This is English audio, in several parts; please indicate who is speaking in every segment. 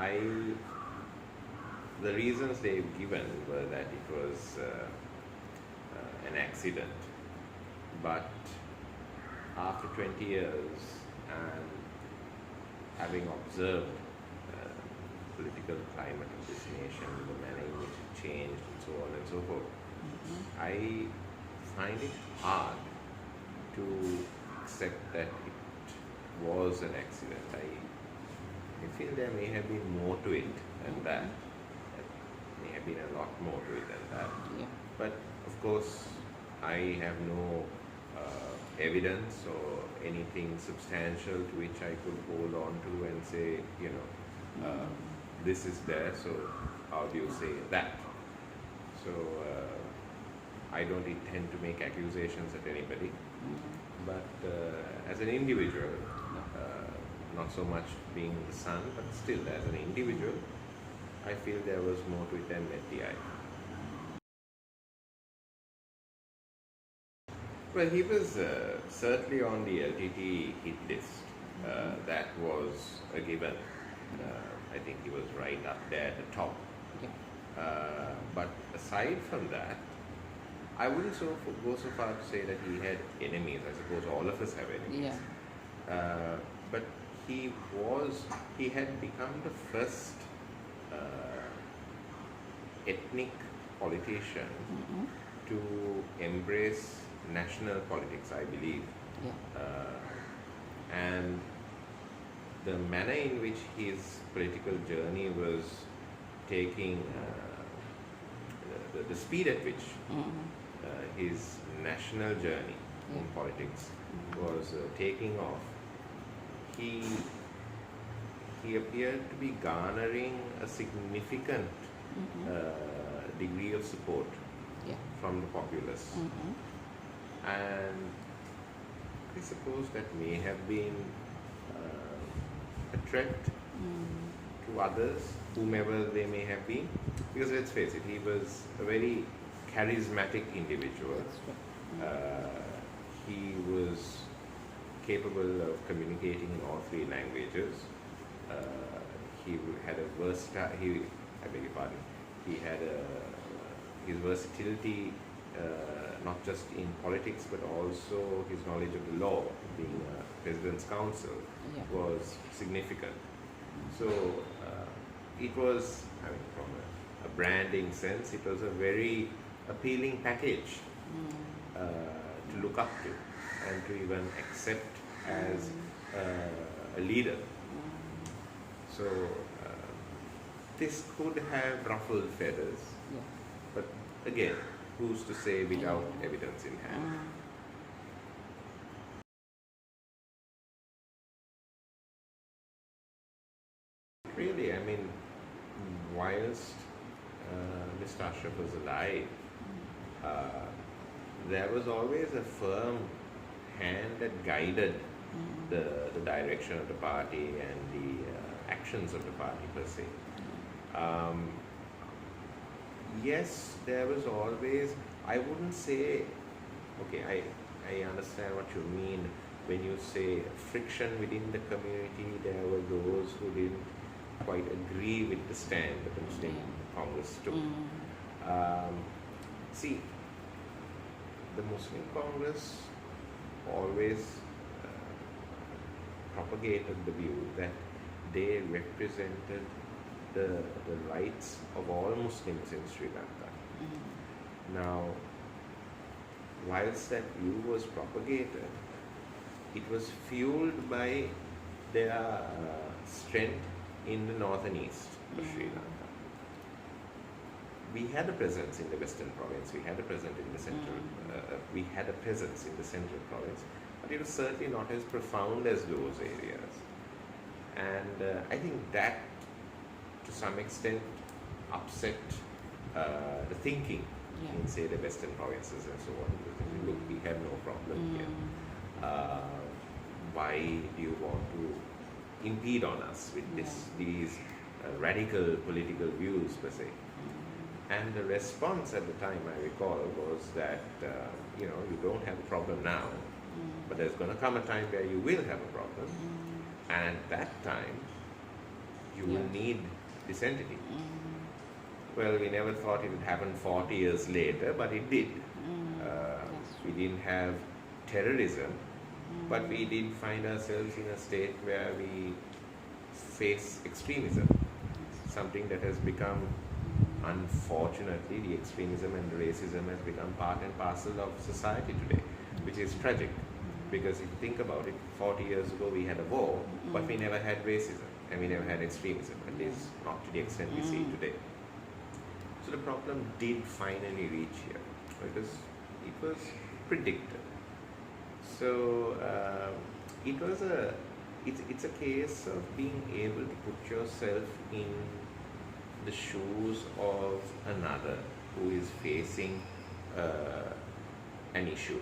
Speaker 1: I the reasons they've given were that it was an accident, but after 20 years and having observed political climate of this nation, the manner in which it changed and so on and so forth, I find it hard to accept that it was an accident. I feel there may have been more to it than that. There may have been a lot more to it than that.
Speaker 2: Yeah.
Speaker 1: But of course, I have no evidence or anything substantial to which I could hold on to and say, this is there, so how do you say that? So I don't intend to make accusations at anybody, but as an individual, not so much being the son, but still as an individual, I feel there was more to it than met the eye. Well, he was certainly on the LTT hit list. That was a given. I think he was right up there at the top.
Speaker 2: Yeah.
Speaker 1: But aside from that, I wouldn't go so far to say that he had enemies. I suppose all of us have enemies.
Speaker 2: Yeah.
Speaker 1: But he had become the first ethnic politician to embrace national politics, I believe.
Speaker 2: Yeah.
Speaker 1: And the manner in which his political journey was taking, the speed at which his national journey in politics was taking off, he appeared to be garnering a significant degree of support from the populace. And I suppose that may have been a threat to others, whomever they may have been, because let's face it, he was a very charismatic individual. He was capable of communicating in all three languages. He had a versatile, I beg your pardon, he had his versatility not just in politics but also his knowledge of the law, being a president's counsel, was significant. So it was, from a branding sense, it was a very appealing package to look up to and to even accept as a leader. So this could have ruffled feathers, but again, who's to say without evidence in hand? Really, whilst Mr. Ashraff was alive, there was always a firm hand that guided the direction of the party and the actions of the party per se. Yes, there was always, I wouldn't say, okay, I understand what you mean when you say friction within the community. There were those who didn't quite agree with the stand that the Muslim Congress took. See, the Muslim Congress always propagated the view that they represented the rights of all Muslims in Sri Lanka. Now, whilst that view was propagated, it was fueled by their strength in the north and east of Sri Lanka. We had a presence in the western province, we had a presence in the central, we had a presence in the central province, but it was certainly not as profound as those areas. And I think that to some extent upset the thinking in, say, the western provinces and so on. Look, we have no problem here. Why do you want to impede on us with these radical political views per se? And the response at the time, I recall, was that you don't have a problem now, but there's going to come a time where you will have a problem. And at that time, You will need this entity. Well, we never thought it would happen 40 years later, but it did. We didn't have terrorism, but we did find ourselves in a state where we face extremism, something that has become, unfortunately, the extremism and the racism has become part and parcel of society today, which is tragic. Because if you think about it, 40 years ago we had a war, but we never had racism, and we never had extremism, at least not to the extent we see today. So the problem did finally reach here, because it was predicted. So it's a case of being able to put yourself in the shoes of another who is facing an issue,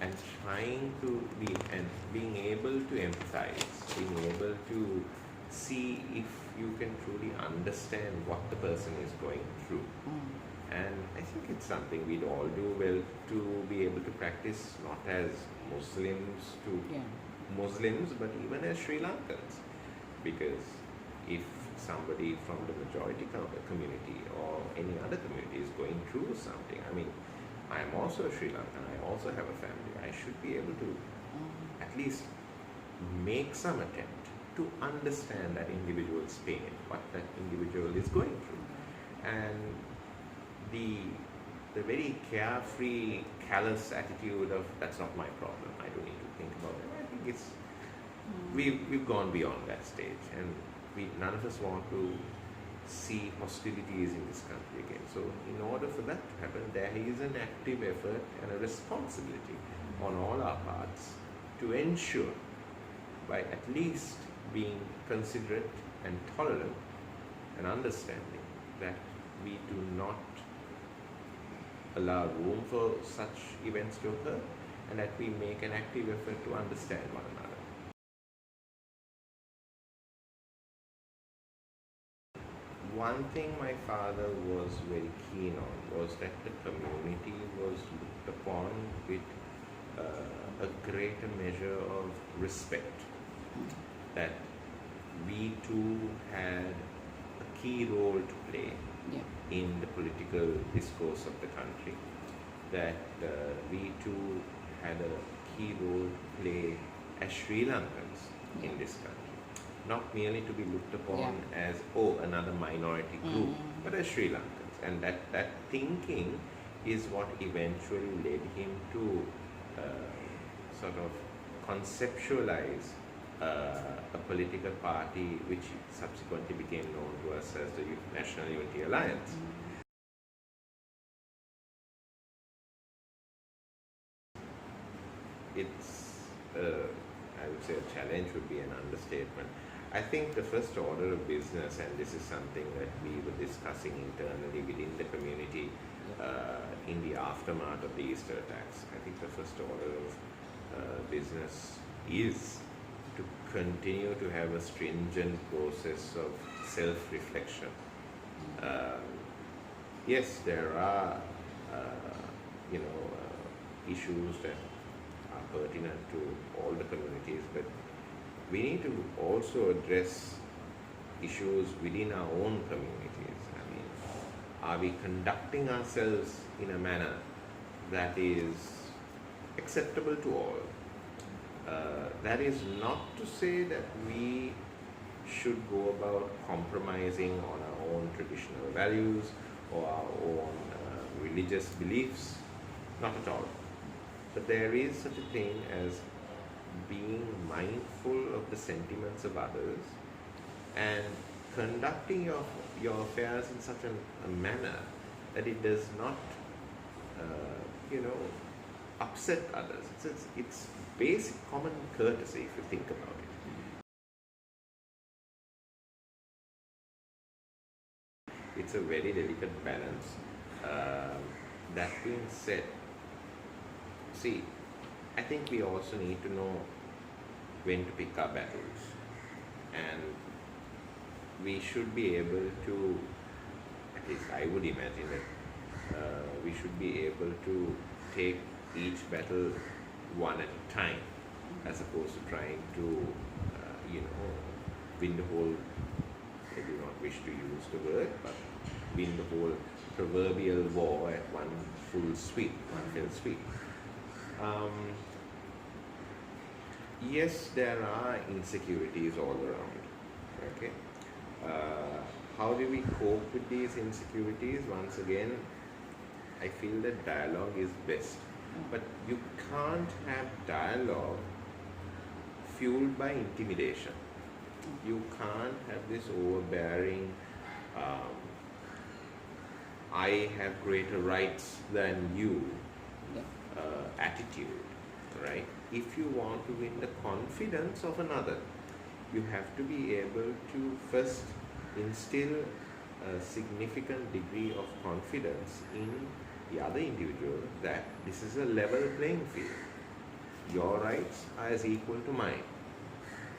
Speaker 1: and trying to be, and being able to empathize, being able to see if you can truly understand what the person is going through. And I think it's something we'd all do well to be able to practice, not as Muslims to Muslims, but even as Sri Lankans. Because if somebody from the majority community or any other community is going through something, I mean, I'm also a Sri Lankan, I also have a family, I should be able to at least make some attempt to understand that individual's pain, what that individual is going through. And the very carefree, callous attitude of that's not my problem, I don't need to think about it. I think it's we've gone beyond that stage, and none of us want to see hostilities in this country again. So in order for that to happen, there is an active effort and a responsibility on all our parts to ensure, by at least being considerate and tolerant and understanding, that we do not allow room for such events to occur, and that we make an active effort to understand one another. One thing my father was very keen on was that the community was looked upon with a greater measure of respect, that we too had a key role to play in the political discourse of the country, that we too had a key role to play as Sri Lankans in this country. Not merely to be looked upon as, another minority group, but as Sri Lankans. And that thinking is what eventually led him to sort of conceptualize a political party which subsequently became known to us as the National Unity Alliance. It's, I would say, a challenge would be an understatement. I think the first order of business, and this is something that we were discussing internally within the community in the aftermath of the Easter attacks, I think the first order of business is to continue to have a stringent process of self-reflection. Yes, there are issues that are pertinent to all the communities, but we need to also address issues within our own communities. I mean, are we conducting ourselves in a manner that is acceptable to all? That is not to say that we should go about compromising on our own traditional values or our own religious beliefs, not at all. But there is such a thing as being mindful of the sentiments of others and conducting your affairs in such a manner that it does not, upset others. It's basic common courtesy if you think about it. It's a very delicate balance. That being said, see, I think we also need to know when to pick our battles, and we should be able to, at least I would imagine that we should be able to take each battle one at a time, as opposed to trying to win the whole, I do not wish to use the word, but win the whole proverbial war at one full sweep, one fell sweep. Yes, there are insecurities all around. Okay. How do we cope with these insecurities? Once again, I feel that dialogue is best. But you can't have dialogue fueled by intimidation. You can't have this overbearing, I have greater rights than you attitude, right? If you want to win the confidence of another, you have to be able to first instill a significant degree of confidence in the other individual that this is a level playing field. Your rights are as equal to mine.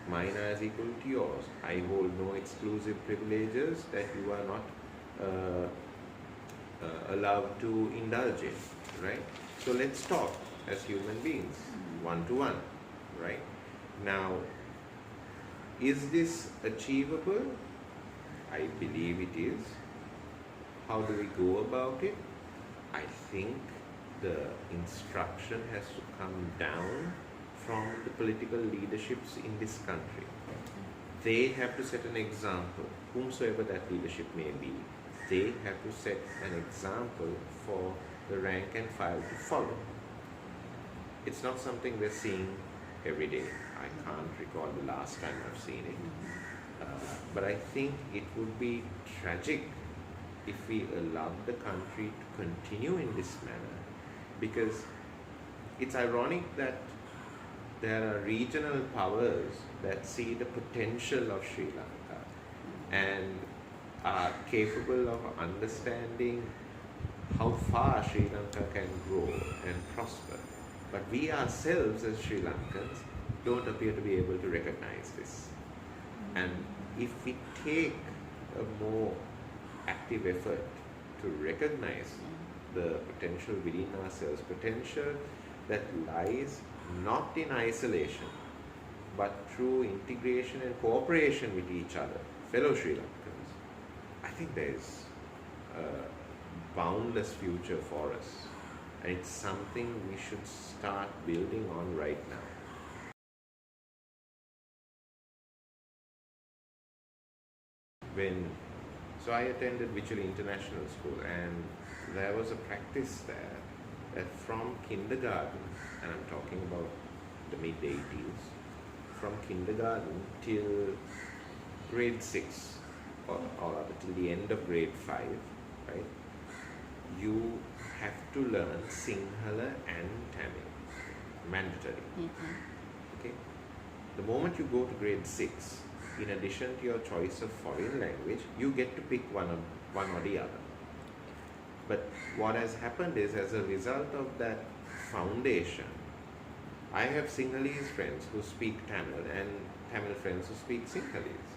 Speaker 1: Mine are as equal to yours. I hold no exclusive privileges that you are not allowed to indulge in, right? So let's talk as human beings, one to one, right? Now, is this achievable? I believe it is. How do we go about it? I think the instruction has to come down from the political leaderships in this country. They have to set an example, whomsoever that leadership may be. They have to set an example for the rank and file to follow. It's not something we're seeing every day. I can't recall the last time I've seen it. But I think it would be tragic if we allowed the country to continue in this manner, because it's ironic that there are regional powers that see the potential of Sri Lanka and are capable of understanding how far Sri Lanka can grow and prosper. But we ourselves as Sri Lankans don't appear to be able to recognize this. And if we take a more active effort to recognize the potential within ourselves, potential that lies not in isolation, but through integration and cooperation with each other, fellow Sri Lankans, I think there is a boundless future for us. And it's something we should start building on right now. So I attended Victory International School, and there was a practice there that from kindergarten, and I'm talking about the mid-80s, from kindergarten till grade 6, or rather till the end of grade 5, right, you have to learn Sinhala and Tamil, mandatory. Okay. The moment you go to grade 6, in addition to your choice of foreign language, you get to pick one or the other. But what has happened is, as a result of that foundation, I have Sinhalese friends who speak Tamil and Tamil friends who speak Sinhalese.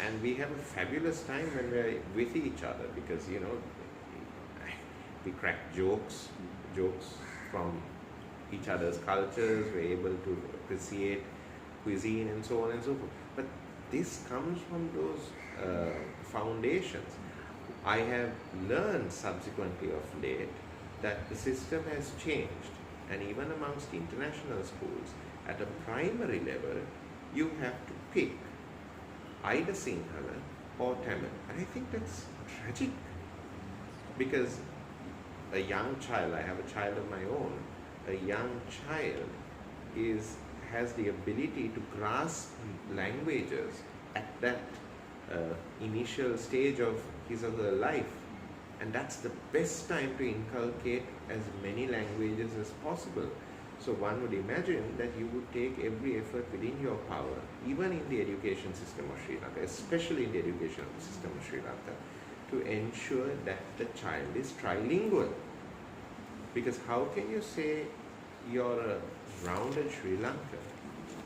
Speaker 1: And we have a fabulous time when we're with each other, because, you know, we crack jokes from each other's cultures, we're able to appreciate cuisine and so on and so forth. But this comes from those foundations. I have learned subsequently of late that the system has changed, and even amongst international schools, at a primary level, you have to pick either Sinhala or Tamil. And I think that's tragic, because a young child, I have a child of my own, a young child has the ability to grasp languages at that initial stage of his or her life, and that's the best time to inculcate as many languages as possible. So one would imagine that you would take every effort within your power, even in the education system of Sri Lanka, especially in the education system of Sri Lanka, to ensure that the child is trilingual. Because how can you say you're a rounded Sri Lankan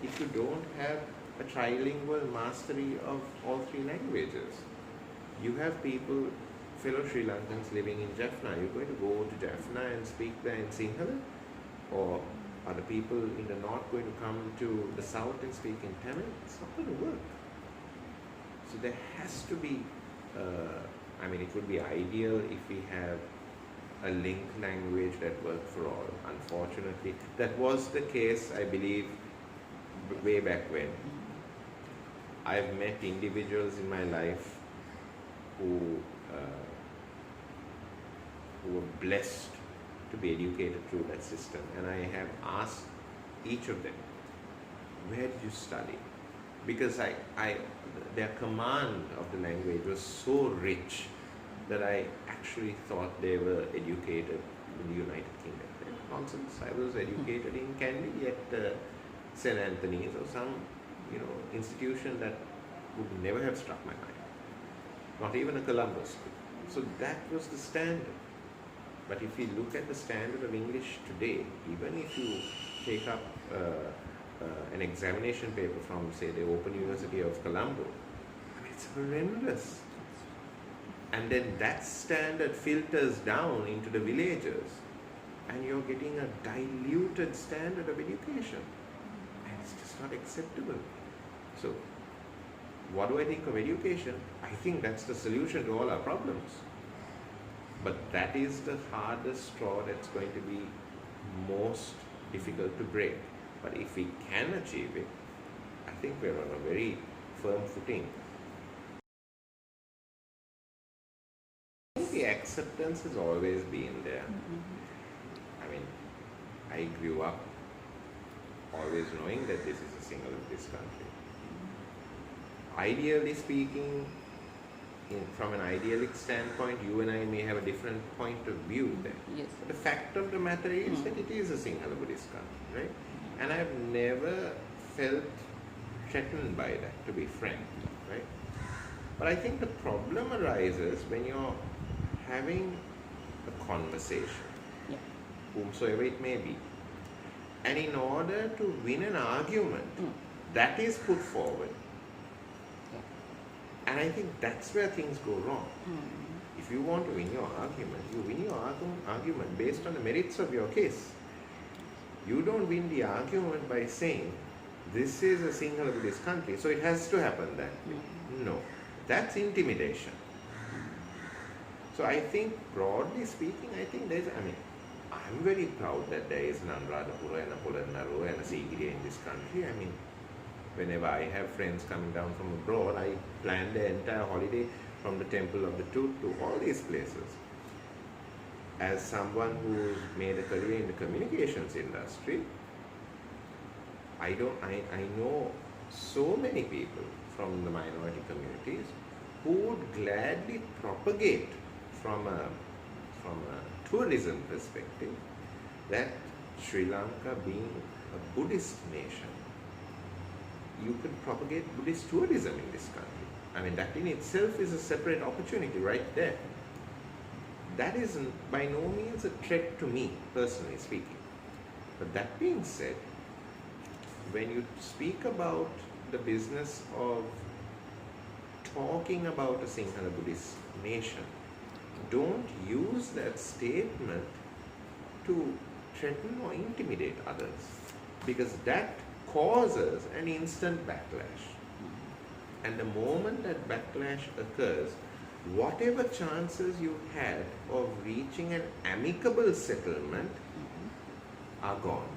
Speaker 1: if you don't have a trilingual mastery of all three languages? You have people, fellow Sri Lankans living in Jaffna, you're going to go to Jaffna and speak there in Sinhala? Or are the people in the north going to come to the south and speak in Tamil? It's not going to work. So there has to be, I mean, it would be ideal if we have a link language that worked for all. Unfortunately, that was the case, I believe, way back when. I've met individuals in my life who were blessed to be educated through that system, and I have asked each of them, where did you study? Because their command of the language was so rich that I actually thought they were educated in the United Kingdom. Nonsense. I was educated in Candy at St. Anthony's or some, institution that would never have struck my mind. Not even a Colombo school. So that was the standard. But if you look at the standard of English today, even if you take up an examination paper from, say, the Open University of Colombo, I mean, it's horrendous. And then that standard filters down into the villages, and you're getting a diluted standard of education. And it's just not acceptable. So, what do I think of education? I think that's the solution to all our problems. But that is the hardest straw that's going to be most difficult to break. But if we can achieve it, I think we're on a very firm footing. I think the acceptance has always been there. I mean, I grew up always knowing that this is a single of this country. Ideally speaking, from an idealic standpoint, you and I may have a different point of view there.
Speaker 3: Yes.
Speaker 1: But the fact of the matter is that it is a Sinhala Buddhist country, right? And I've never felt threatened by that, to be frank, right? But I think the problem arises when you're having a conversation, whomsoever it may be, and in order to win an argument, that is put forward. And I think that's where things go wrong. If you want to win your argument, you win your argument based on the merits of your case. You don't win the argument by saying, this is a Sinhala Buddhist country, so it has to happen that way. No, that's intimidation. So I think, broadly speaking, I'm very proud that there is an Anuradhapura and a Polonnaruwa and a Sigiriya in this country. I mean, whenever I have friends coming down from abroad, I plan the entire holiday from the Temple of the Tooth to all these places. As someone who's made a career in the communications industry, I know so many people from the minority communities who would gladly propagate from a tourism perspective that Sri Lanka being a Buddhist nation, you could propagate Buddhist tourism in this country. I mean, that in itself is a separate opportunity right there. That is by no means a threat to me, personally speaking. But that being said, when you speak about the business of talking about a Sinhala Buddhist nation, don't use that statement to threaten or intimidate others, because that causes an instant backlash. And the moment that backlash occurs, whatever chances you had of reaching an amicable settlement are gone.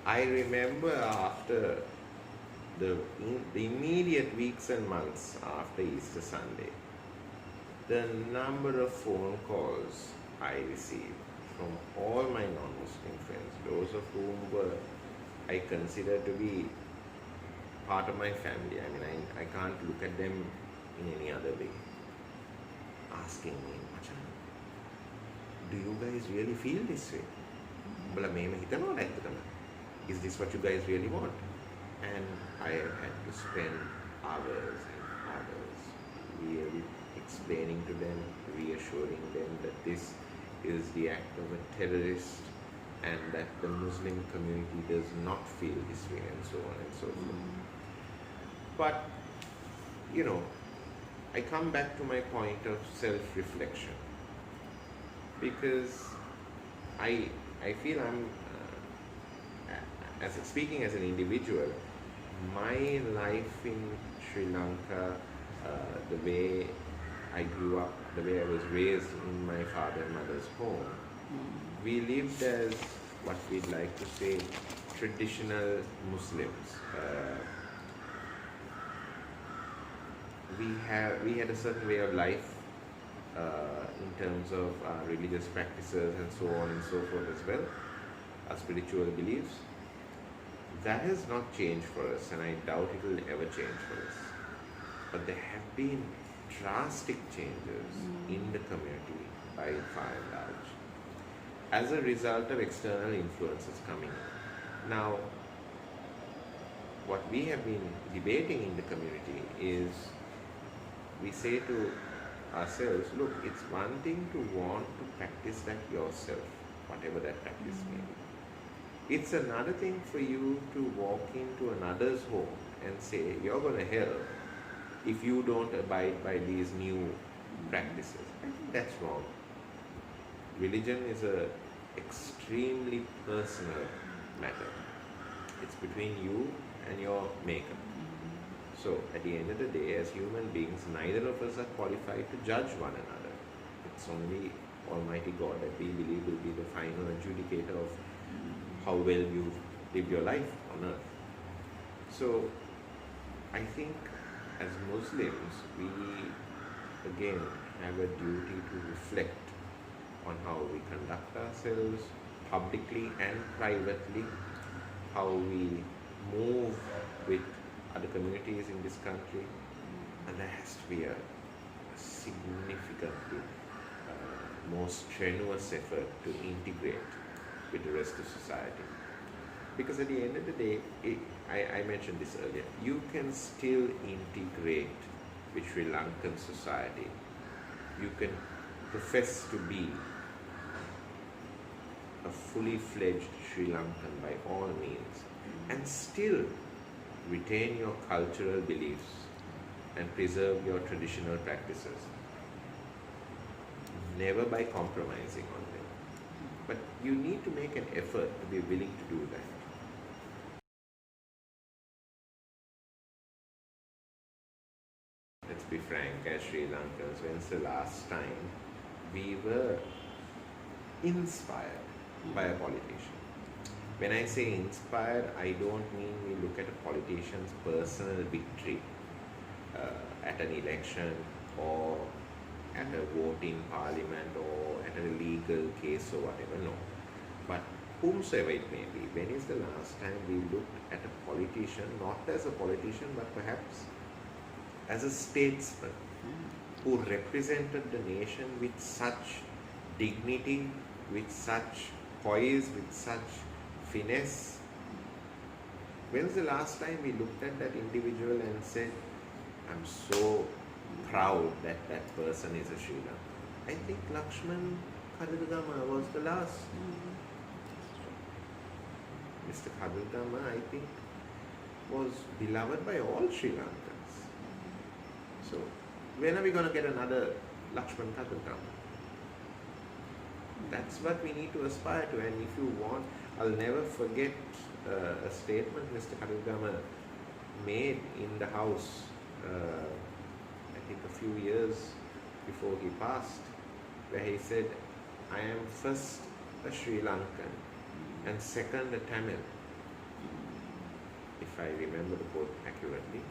Speaker 1: I remember after the immediate weeks and months after Easter Sunday, the number of phone calls I received from all my non-Muslim friends, those of whom I consider to be part of my family. I mean, I can't look at them in any other way. Asking me, Machan, do you guys really feel this way? Is this what you guys really want? And I have had to spend hours and hours really explaining to them, reassuring them that this is the act of a terrorist and that the Muslim community does not feel this way, and so on and so forth. But, I come back to my point of self-reflection, because I feel I'm, speaking as an individual, my life in Sri Lanka, the way I grew up, the way I was raised in my father and mother's home, we lived as what we'd like to say traditional Muslims. We had a certain way of life in terms of religious practices and so on and so forth as well, our spiritual beliefs. That has not changed for us, and I doubt it will ever change for us. But there have been drastic changes in the community by far and large as a result of external influences coming in. Now, what we have been debating in the community is we say to ourselves, look, it's one thing to want to practice that yourself, whatever that practice may be. It's another thing for you to walk into another's home and say, you're going to hell if you don't abide by these new practices. I think that's wrong. Religion is an extremely personal matter. It's between you and your maker. So at the end of the day, as human beings, neither of us are qualified to judge one another. It's only Almighty God that we believe will be the final adjudicator of how well you've lived your life on earth. So I think as Muslims, we again have a duty to reflect on how we conduct ourselves publicly and privately, how we move with other communities in this country, and there has to be a significantly more strenuous effort to integrate with the rest of society. Because at the end of the day, I mentioned this earlier, you can still integrate with Sri Lankan society. You can profess to be a fully fledged Sri Lankan by all means and still retain your cultural beliefs and preserve your traditional practices. Never by compromising on them. But you need to make an effort to be willing to do that. Let's be frank, as Sri Lankans, when's the last time we were inspired by a politician? When I say inspired, I don't mean we look at a politician's personal victory at an election or at a vote in parliament or at a legal case or whatever, no. But whomsoever it may be, when is the last time we looked at a politician, not as a politician, but perhaps as a statesman who represented the nation with such dignity, with such poise, with such finesse? When's the last time we looked at that individual and said, I'm so proud that that person is a Sri Lankan? I think Lakshman Kadalgama was the last. Mr. Kadalgama, I think, was beloved by all Sri Lankans. So, when are we going to get another Lakshman Kadalgama? That's what we need to aspire to. And if you want, I'll never forget a statement Mr. Kadalgama made in the House, I think a few years before he passed, where he said, I am first a Sri Lankan and second a Tamil, if I remember the quote accurately.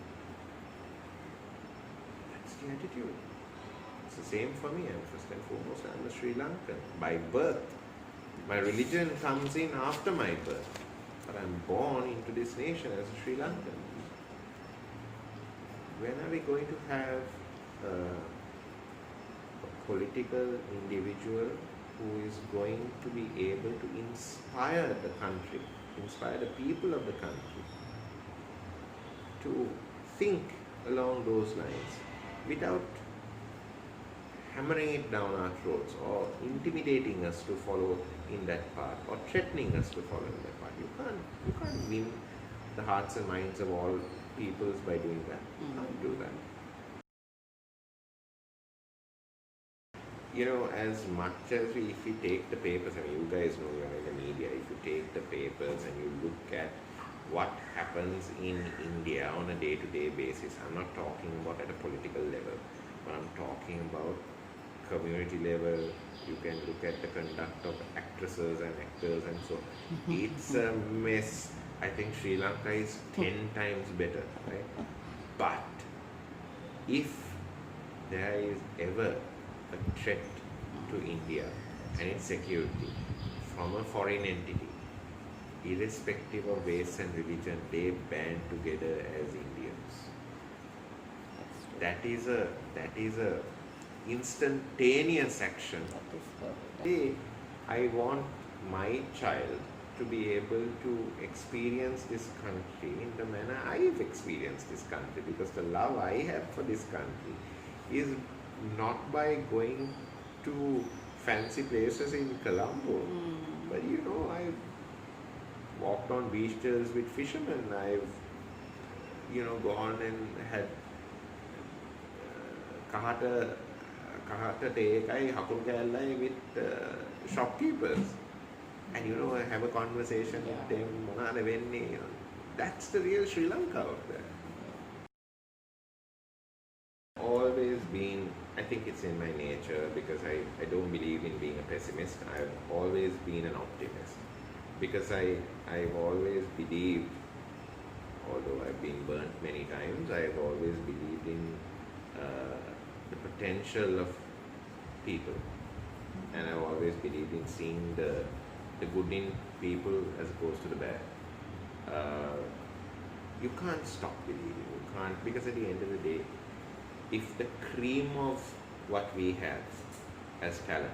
Speaker 1: That's the attitude. It's the same for me. I'm first and foremost, I'm a Sri Lankan by birth. My religion comes in after my birth, but I'm born into this nation as a Sri Lankan. When are we going to have a political individual who is going to be able to inspire the country, inspire the people of the country to think along those lines without hammering it down our throats or intimidating us to follow in that path or threatening us to follow in that path? You can't win the hearts and minds of all peoples by doing that. You can't do that. You know, as much as if we take the papers, I mean, you guys know you're in the media, if you take the papers and you look at what happens in India on a day-to-day basis. I'm not talking about at a political level, but I'm talking about community level. You can look at the conduct of actresses and actors and so on. It's a mess. I think Sri Lanka is 10 times better, right? But if there is ever a threat to India and its security from a foreign entity, irrespective of race and religion, they band together as Indians. That is a instantaneous action. I want my child to be able to experience this country in the manner I've experienced this country, because the love I have for this country is not by going to fancy places in Colombo, but I've walked on beaches with fishermen. I've gone and had kahata tekai hakun kallai with shopkeepers, and I have a conversation with them. Monada wenne. That's the real Sri Lanka out there. Always been, I think it's in my nature, because I don't believe in being a pessimist. I've always been an optimist, because I've always believed, although I've been burnt many times, I've always believed in the potential of people, and I've always believed in seeing the good in people as opposed to the bad. You can't stop believing, you can't, because at the end of the day, if the cream of what we have as talent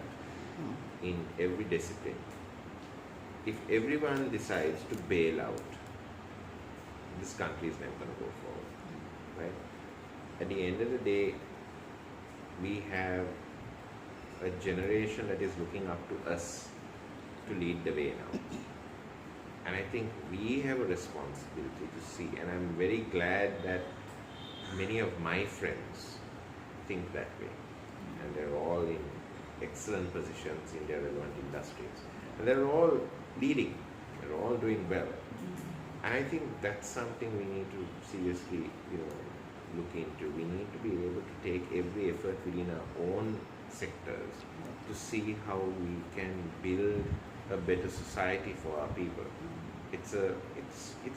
Speaker 1: in every discipline, if everyone decides to bail out, this country is never going to go forward, right? At the end of the day, we have a generation that is looking up to us to lead the way now. And I think we have a responsibility to see, and I'm very glad that many of my friends think that way, and they're all in excellent positions in their relevant industries, and they're all leading, they're all doing well. And I think that's something we need to seriously look into. We need to be able to take every effort within our own sectors to see how we can build a better society for our people. It's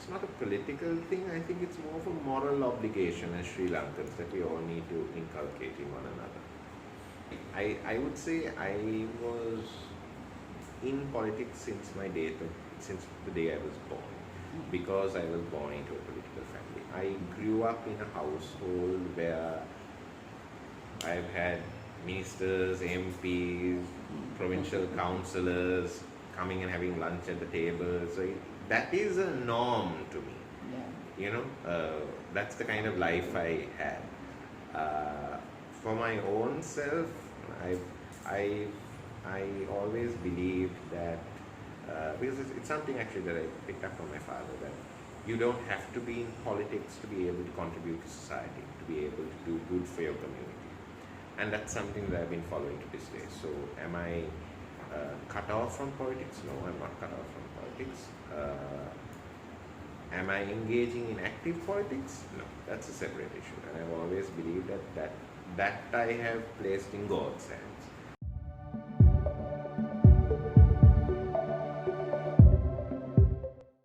Speaker 1: not a political thing. I think it's more of a moral obligation as Sri Lankans that we all need to inculcate in one another. I would say I was in politics since the day I was born, because I was born into a political family. I grew up in a household where I've had ministers, MPs, provincial councillors coming and having lunch at the table. So that is a norm to me. That's the kind of life I had. For my own self, I always believed that, because it's something actually that I picked up from my father, that you don't have to be in politics to be able to contribute to society, to be able to do good for your community. And that's something that I've been following to this day. So am I cut off from politics? No, I'm not cut off from politics. Am I engaging in active politics? No, that's a separate issue. And I've always believed that I have placed in God's hands.